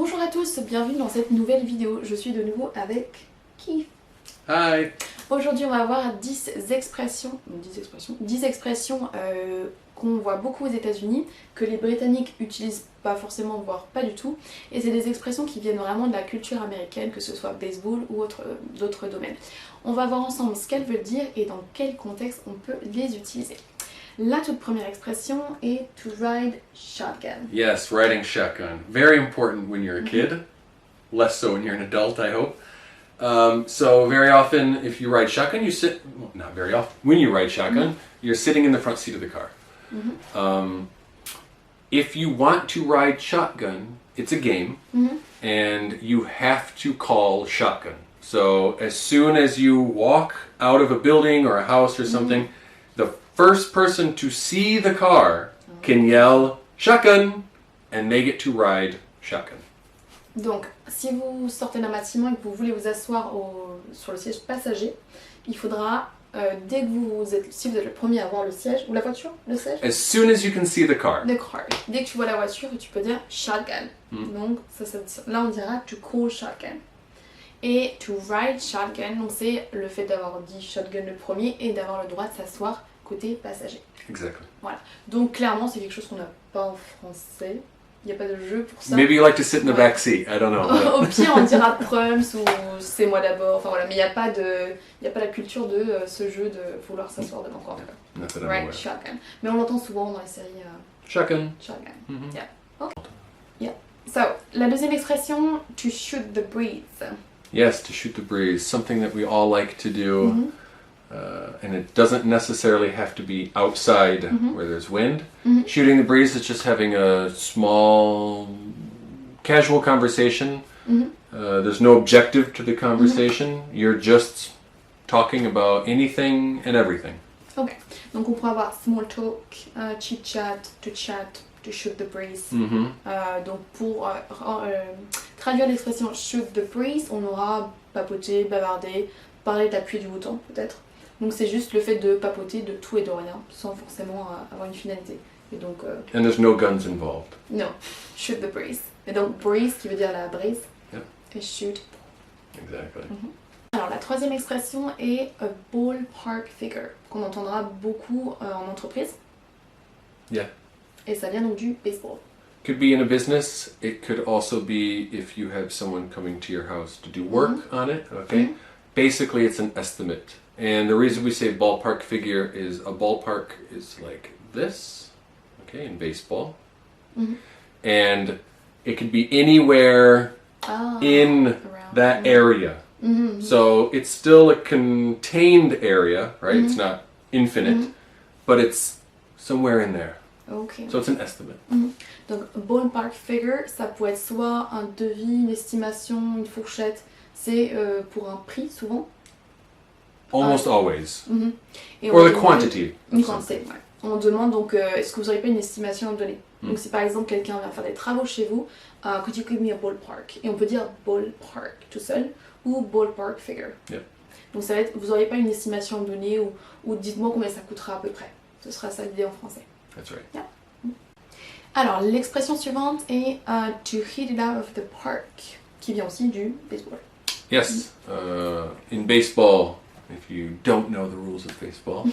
Bonjour à tous, bienvenue dans cette nouvelle vidéo. Je suis de nouveau avec Keith. Hi. Aujourd'hui on va voir 10 expressions qu'on voit beaucoup aux États-Unis, que les Britanniques utilisent pas forcément, voire pas du tout. Et c'est des expressions qui viennent vraiment de la culture américaine, que ce soit baseball ou d'autres domaines. On va voir ensemble ce qu'elles veulent dire et dans quel contexte on peut les utiliser. La toute première expression est to ride shotgun. Yes, riding shotgun. Very important when you're a kid. Less so when you're an adult, I hope. So very often, if you ride shotgun, you sit. Well, not very often. When you ride shotgun, you're sitting in the front seat of the car. If you want to ride shotgun, it's a game, and you have to call shotgun. So as soon as you walk out of a building or a house or something, the first person to see the car can yell shotgun, and they get to ride shotgun. Donc, si vous sortez d'un bâtiment et que vous voulez vous asseoir sur le siège passager, il faudra, dès que si vous êtes le premier à voir le siège, ou la voiture, le siège, As soon as you can see the car. the car. Dès que tu vois la voiture, tu peux dire shotgun. Donc, là on dira to call shotgun. Et to ride shotgun, donc c'est le fait d'avoir dit shotgun le premier et d'avoir le droit de s'asseoir côté passager. Exactly. Voilà. Donc, clairement, c'est quelque chose qu'on n'a pas en français. Il n'y a pas de jeu pour ça. Maybe you like to sit in the back seat. I don't know. Au pire, on dira prums ou c'est moi d'abord. Enfin voilà, mais il n'y a pas la culture de ce jeu de vouloir s'asseoir devant quoi. Not that I'm Right, aware. shotgun. Mais on l'entend souvent dans les séries Shotgun. shotgun. Yeah. Okay. Yeah. So, la deuxième expression, to shoot the breeze. Yes, to shoot the breeze. Something that we all like to do. And it doesn't necessarily have to be outside where there's wind. Shooting the breeze is just having a small, casual conversation. There's no objective to the conversation. You're just talking about anything and everything. Ok. Donc on pourra avoir small talk, chit chat, to shoot the breeze. Donc pour traduire l'expression shoot the breeze, on aura papoter, bavarder, parler de la pluie du beau temps peut-être. Donc c'est juste le fait de papoter de tout et de rien, sans forcément avoir une finalité. Et donc And there's no guns involved. non, shoot the breeze. Et donc breeze qui veut dire la brise, Yep. et shoot. Exactly. Alors la troisième expression est a ballpark figure, qu'on entendra beaucoup en entreprise. Yeah. Et ça vient donc du baseball. Could be in a business. It could also be if you have someone coming to your house to do work on it. Okay. Basically, it's an estimate. And the reason we say ballpark figure is a ballpark is like this, okay, in baseball. And it could be anywhere in around. that area. So it's still a contained area, right? It's not infinite, but it's somewhere in there. Ok. So it's an estimate. Donc ballpark figure, ça peut être soit un devis, une estimation, une fourchette. C'est pour un prix souvent. Almost always. Et Or on the demande- quantity. Une quantité, ouais. On demande donc est-ce que vous n'auriez pas une estimation à me donner. Donc si par exemple quelqu'un vient faire des travaux chez vous, could you give me a ballpark? Et on peut dire ballpark tout seul ou ballpark figure. Yep. Donc ça va être vous n'auriez pas une estimation à me donner ou dites-moi combien ça coûtera à peu près. Ce sera ça l'idée en français. That's right. Alors l'expression suivante est to hit it out of the park, qui vient aussi du baseball. Yes. In baseball, if you don't know the rules of baseball,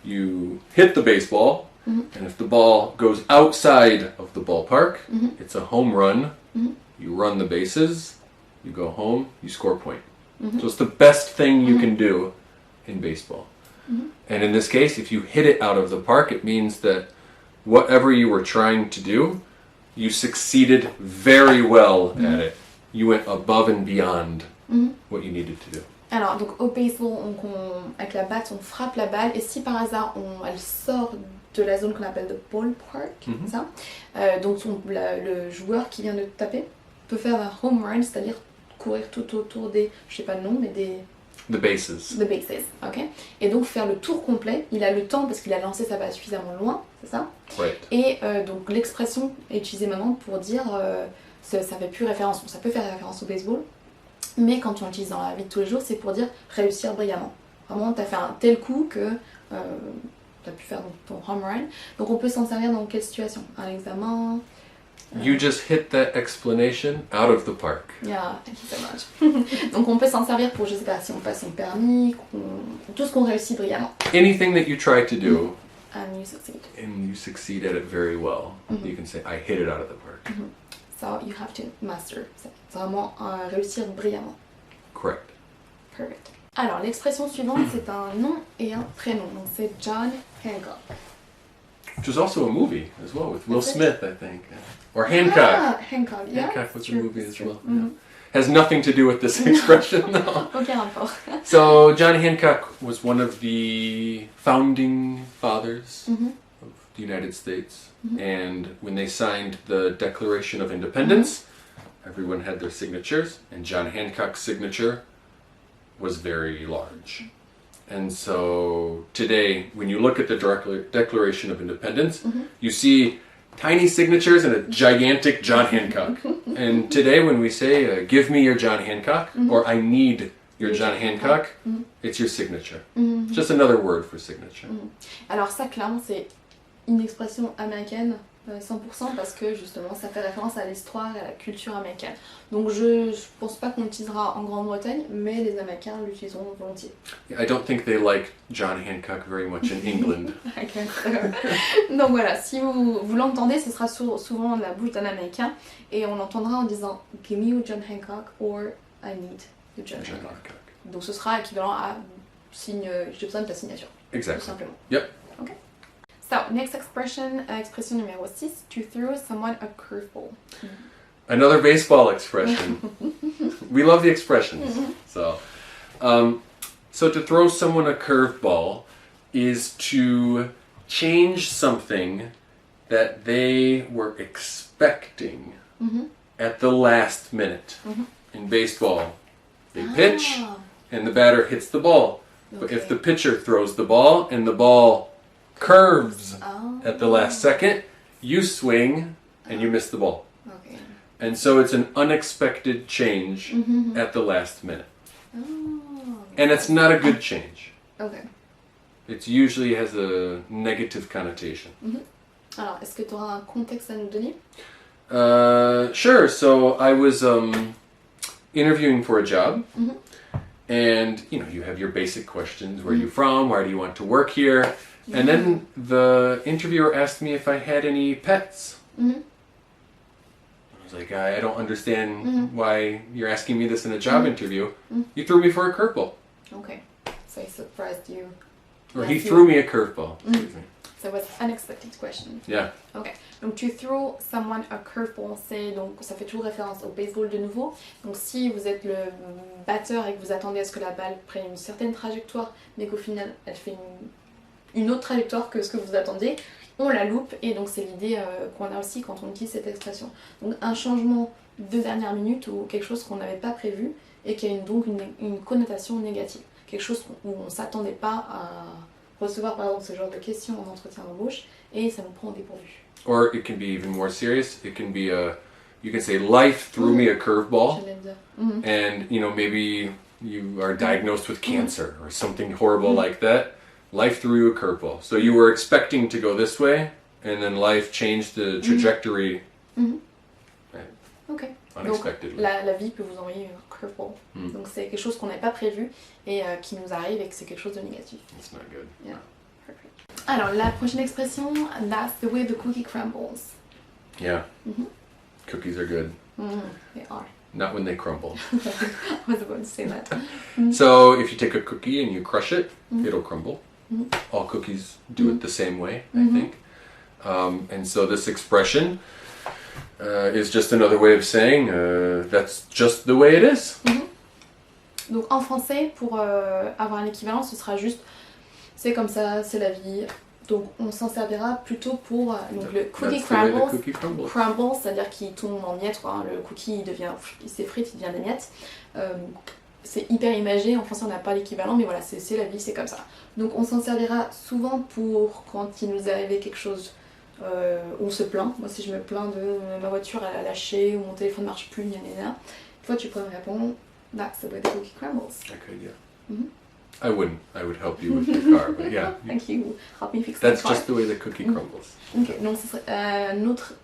you hit the baseball, and if the ball goes outside of the ballpark, it's a home run. You run the bases, you go home, you score a point. So it's the best thing you can do in baseball. And in this case, if you hit it out of the park, it means that whatever you were trying to do, you succeeded very well at it. You went above and beyond what you needed to do. Alors donc au baseball, avec la batte, on frappe la balle et si par hasard elle sort de la zone qu'on appelle le ballpark, ça, donc le joueur qui vient de taper peut faire un home run, c'est-à-dire courir tout autour des, je sais pas le nom, mais des The bases. the bases, ok. Et donc faire le tour complet. Il a le temps parce qu'il a lancé sa balle suffisamment loin, c'est ça. Right. Et donc l'expression est utilisée maintenant pour dire, ça fait plus référence, ça peut faire référence au baseball, mais quand on l'utilise dans la vie de tous les jours, c'est pour dire réussir brillamment. Vraiment, tu as fait un tel coup que tu as pu faire ton home run. Donc on peut s'en servir dans quelle situation? Un examen, You just hit that explanation out of the park. Yeah, thank you so much. Donc on peut s'en servir pour, je sais pas, si on passe son permis, tout ce qu'on réussit brillamment. Anything that you try to do And you succeed. and you succeed at it very well, you can say, I hit it out of the park. So you have to master. C'est vraiment réussir brillamment. Correct. Perfect. Alors l'expression suivante, c'est un nom et un prénom. Donc c'est John Hancock. Which was also a movie as well with Will Is it? Smith, I think. Or Hancock. Ah, Hancock, yeah. Hancock was it's a true, movie it's as true. well. Yeah. Has nothing to do with this expression, though. Aucun rapport. So John Hancock was one of the founding fathers of the United States, and when they signed the Declaration of Independence, everyone had their signatures, and John Hancock's signature was very large. And so today, when you look at the Declaration of Independence, you see tiny signatures and a gigantic John Hancock. And today when we say, give me your John Hancock, or I need your John Hancock, it's your signature. It's just another word for signature. Alors ça, clairement, c'est une expression américaine 100% parce que justement ça fait référence à l'histoire et à la culture américaine. Donc je pense pas qu'on l'utilisera en Grande-Bretagne, mais les Américains l'utiliseront volontiers. I don't think they like John Hancock very much in England. Donc voilà, si vous l'entendez, ce sera souvent de la bouche d'un Américain et on l'entendra en disant Give me your John Hancock or I need your John John Hancock. Hancock. Donc ce sera équivalent à signe, j'ai besoin de ta signature, tout Exactly. simplement. Yep. Okay. So, next expression, expression numéro 6, to throw someone a curveball. Another baseball expression. We love the expressions. So to throw someone a curveball is to change something that they were expecting at the last minute. In baseball, they pitch and the batter hits the ball. But if the pitcher throws the ball and the ball curves at the last second, you swing and you miss the ball. Okay. And so it's an unexpected change at the last minute. And it's not a good change. Okay. It usually has a negative connotation. Alors, est-ce que tu auras un contexte à nous donner? Sure. So I was interviewing for a job. And, you have your basic questions. Where are you from? Why do you want to work here? And then the interviewer asked me if I had any pets. I was like, I don't understand why you're asking me this in a job interview. You threw me for a curveball. Okay. So he surprised you. Or he threw me a curveball. Excuse me. So it was an unexpected question. Yeah. Ok. Donc to throw someone a curveball, ça fait toujours référence au baseball de nouveau. Donc si vous êtes le batteur et que vous attendez à ce que la balle prenne une certaine trajectoire, mais qu'au final elle fait une autre trajectoire que ce que vous attendiez, on la loupe et donc c'est l'idée qu'on a aussi quand on utilise cette expression. Donc un changement de dernière minute ou quelque chose qu'on n'avait pas prévu et qui a donc une connotation négative. Quelque chose où on ne s'attendait pas à recevoir par exemple ce genre de questions en entretien d'embauche et ça nous prend au dépourvu. Or it can be even more serious. It can be you can say, life threw me a curveball. J'allais le dire. And, maybe you are diagnosed with cancer or something horrible like that. Life threw you a curveball. So you were expecting to go this way, and then life changed the trajectory Ok. unexpectedly. Donc la vie peut vous envoyer un curveball. Donc c'est quelque chose qu'on n'avait pas prévu et qui nous arrive et que c'est quelque chose de négatif. It's not good. Yeah. Perfect. Alors la prochaine expression, that's the way the cookie crumbles. Yeah. Cookies are good. They are. Not when they crumble. I was about to say that. So if you take a cookie and you crush it, it'll crumble. All cookies do it the same way, I think. And so this expression is just another way of saying that's just the way it is. Donc en français, pour avoir un équivalent, ce sera juste c'est comme ça, c'est la vie. Donc on s'en servira plutôt pour donc le cookie That's the way the crumbles. cookie crumbles. Crumble, c'est-à-dire qu'il tombe en miettes, quoi, hein. Le cookie il s'effrite, il devient des miettes. C'est hyper imagé, en français on n'a pas l'équivalent, mais voilà, c'est la vie, c'est comme ça. Donc on s'en servira souvent pour quand il nous est arrivé quelque chose où on se plaint. Moi si je me plains de ma voiture elle a lâché ou mon téléphone ne marche plus, gna gna gna. Toi tu peux me répondre, that's the way the cookie crumbles. Okay, yeah. I wouldn't. I would help you with your car, but yeah. Thank you. Help me fix my That's car. just the way the cookie crumbles. Ok, donc ce serait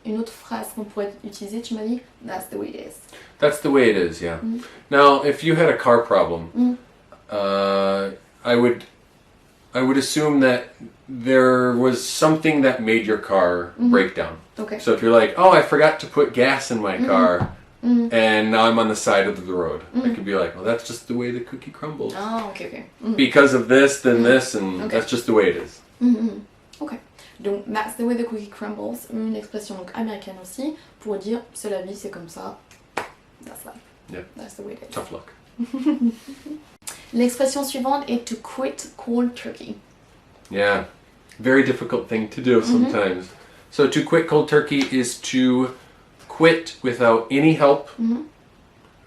une autre phrase qu'on pourrait utiliser, tu m'as dit That's the way it is. That's the way it is, yeah. Now, if you had a car problem, I would assume that there was something that made your car break down. Ok. So if you're like, oh, I forgot to put gas in my car, and now I'm on the side of the road, I could be like, well, that's just the way the cookie crumbles. Ah, ok. Because of this, then this, and Okay. that's just the way it is. Ok. Donc, that's the way the cookie crumbles, une expression donc américaine aussi, pour dire c'est la vie, c'est comme ça. That's life. Yeah. That's the way it is. Tough luck. L'expression suivante est to quit cold turkey. Yeah, very difficult thing to do sometimes. So to quit cold turkey is to quit without any help,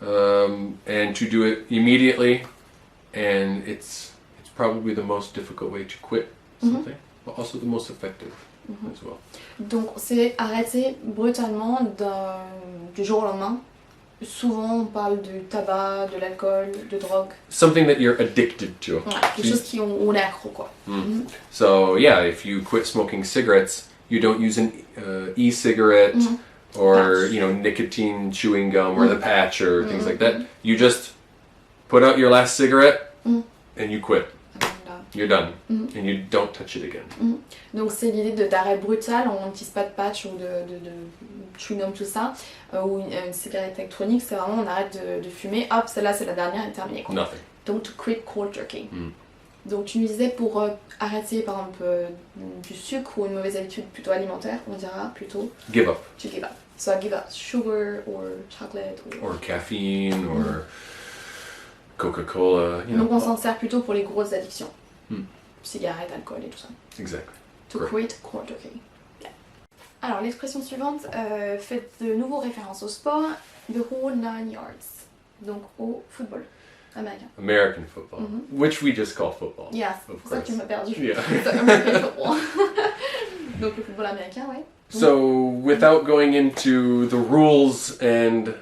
and to do it immediately, and it's probably the most difficult way to quit something, but also the most effective as well. Donc, c'est arrêter brutalement du jour au lendemain. Souvent, on parle du tabac, de l'alcool, de drogue. Something that you're addicted to. Ouais, quelque chose qui on est accro, quoi. So yeah, if you quit smoking cigarettes, you don't use an e-cigarette or Patch. Nicotine chewing gum or the patch or things like that. You just put out your last cigarette and you quit. You're done, and you don't touch it again. Donc c'est l'idée d'arrêt brutal, on n'utilise pas de patch ou de chewing-gum, tout ça, ou une cigarette électronique, c'est vraiment on arrête de fumer, hop, celle-là c'est la dernière et terminée, quoi. Nothing. Donc to quit cold turkey. Donc tu nous disais pour arrêter par exemple du sucre ou une mauvaise habitude plutôt alimentaire, on dira plutôt Give up. to give up. So I give up sugar or chocolate Or caffeine or Coca-Cola. Donc on s'en sert plutôt pour les grosses addictions. Cigarettes, alcool et tout ça. Exactly. To Correct. quit cold turkey. Yeah. Alors l'expression suivante fait de nouveau référence au sport, the whole 9 yards. Donc au football américain. American football, which we just call football. Yes, Of c'est ça que tu course. m'as perdu. Yeah. The American football. Donc le football américain, ouais. So without going into the rules and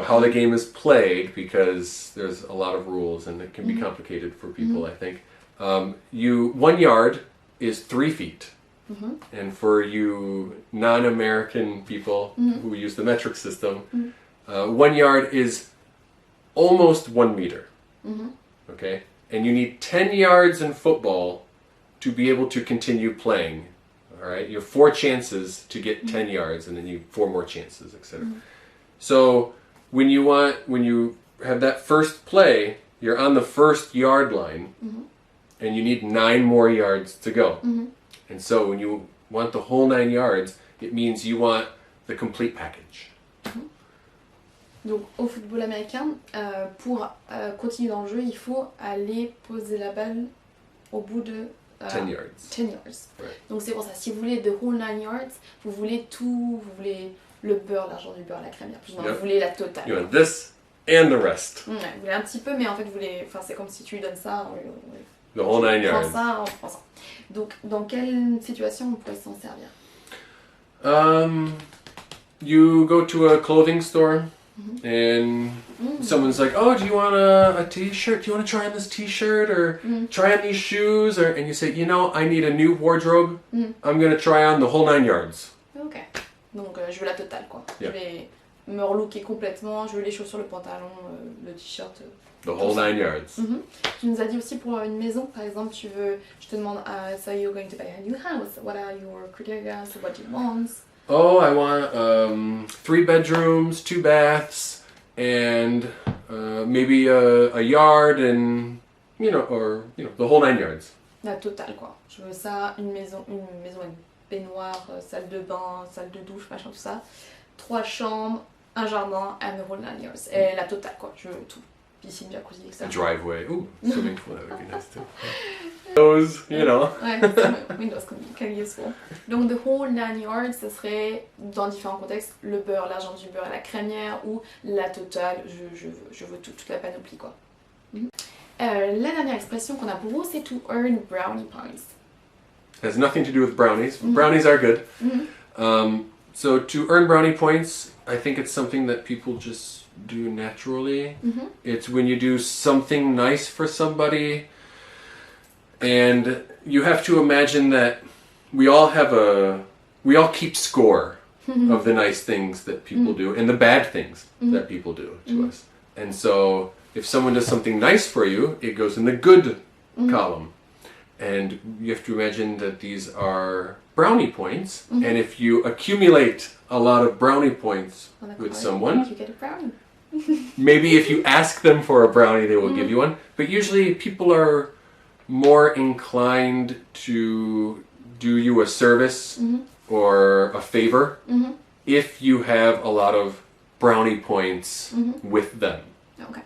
how the game is played, because there's a lot of rules and it can be complicated for people, I think. 1 yard is 3 feet. And for you non-American people who use the metric system, 1 yard is almost 1 meter. Okay? And you need 10 yards in football to be able to continue playing. All right? You have 4 chances to get 10 yards, and then you have 4 more chances, etc. So when you have that first play, you're on the first yard line, and you need 9 more yards to go. And so when you want the whole 9 yards, it means you want the complete package. Donc au football américain, pour continuer dans le jeu, il faut aller poser la balle au bout de 10 yards. 10 yards. Right. Donc c'est pour ça, si vous voulez the whole 9 yards, vous voulez tout, vous voulez le beurre, l'argent du beurre, la crème, plus ou moins, Yep. vous voulez la totale. You want this and the rest. Ouais, vous voulez un petit peu, mais en fait vous voulez, enfin c'est comme si tu lui donnes ça, The whole 9 on prend yards. ça, on prend ça. Donc dans quelle situation on pourrait s'en servir? You go to a clothing store and someone's like, oh, do you want a t-shirt? Do you want to try on this t-shirt or try on these shoes? And you say, I need a new wardrobe. I'm going to try on the whole 9 yards. Ok. Donc je veux la totale quoi. Yeah. Je vais me relooker complètement, je veux les chaussures, le pantalon, le t-shirt. The whole 9 yards. Tu nous as dit aussi pour une maison, par exemple, je te demande, so you're going to buy a new house, what are your criteria, so what do you want? Oh, I want 3 bedrooms, 2 baths, and maybe a yard and, or the whole 9 yards. La totale quoi. Je veux ça, une maison, une baignoire, salle de bain, salle de douche, machin, tout ça. 3 chambres, un jardin, and the whole 9 yards. Et la totale quoi, je veux tout. Piscine, jacuzzi, etc. A driveway. Ooh, swimming pool, that would be nice too. Those, Ouais, ça, Windows can be useful. Donc the whole 9 yards, ce serait dans différents contextes, le beurre, l'argent du beurre et la crémière, ou la totale, je veux toute la panoplie quoi. La dernière expression qu'on a pour vous, c'est to earn brownie points. Has nothing to do with brownies. Brownies are good. So to earn brownie points, I think it's something that people just do naturally. It's when you do something nice for somebody, and you have to imagine that we all keep score of the nice things that people do and the bad things that people do to us. And so if someone does something nice for you, it goes in the good column. And you have to imagine that these are brownie points. And if you accumulate a lot of brownie points with someone, you get a brownie. maybe if you ask them for a brownie, they will give you one. But usually people are more inclined to do you a service or a favor if you have a lot of brownie points with them. Okay.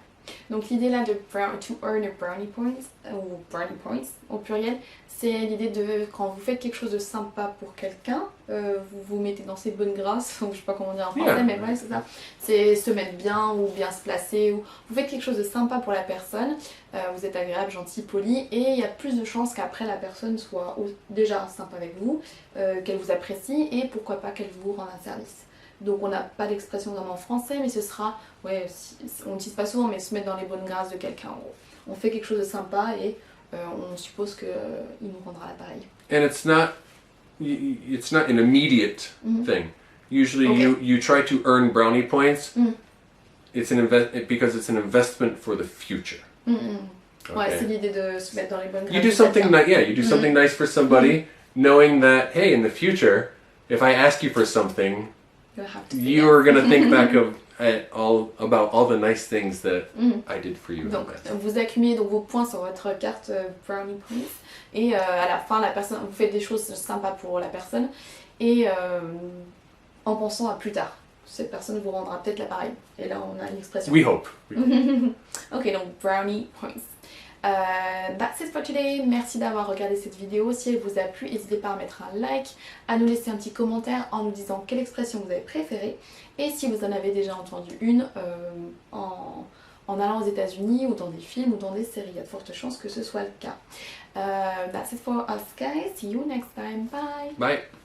Donc l'idée là de to earn a brownie points, ou brownie points au pluriel, c'est l'idée de quand vous faites quelque chose de sympa pour quelqu'un, vous vous mettez dans ses bonnes grâces, ou je sais pas comment dire en français, mais ouais c'est ça, c'est se mettre bien ou bien se placer, ou vous faites quelque chose de sympa pour la personne, vous êtes agréable, gentil, poli, et il y a plus de chances qu'après la personne soit déjà sympa avec vous, qu'elle vous apprécie, et pourquoi pas qu'elle vous rende un service. Donc on n'a pas d'expression vraiment en français, mais ce sera, on n'utilise pas souvent, mais se mettre dans les bonnes grâces de quelqu'un. On fait quelque chose de sympa et on suppose qu'il nous rendra l'appareil. And it's not an immediate thing. Usually you try to earn brownie points. It's because it's an investment for the future. Ouais, c'est l'idée de se mettre dans les bonnes grâces. You do something you do something nice for somebody, knowing that hey, in the future, if I ask you for something, you're going to think back about all the nice things that I did for you. Donc, vous accumulez donc vos points sur votre carte Brownie Points et à la fin, la personne, vous faites des choses sympas pour la personne et en pensant à plus tard. Cette personne vous rendra peut-être l'appareil. Et là, on a l'expression. We hope. Ok, donc Brownie Points. That's it for today. Merci d'avoir regardé cette vidéo. Si elle vous a plu, n'hésitez pas à mettre un like, à nous laisser un petit commentaire en nous disant quelle expression vous avez préférée et si vous en avez déjà entendu une en allant aux États-Unis ou dans des films ou dans des séries. Il y a de fortes chances que ce soit le cas. That's it for us guys. See you next time. Bye. Bye.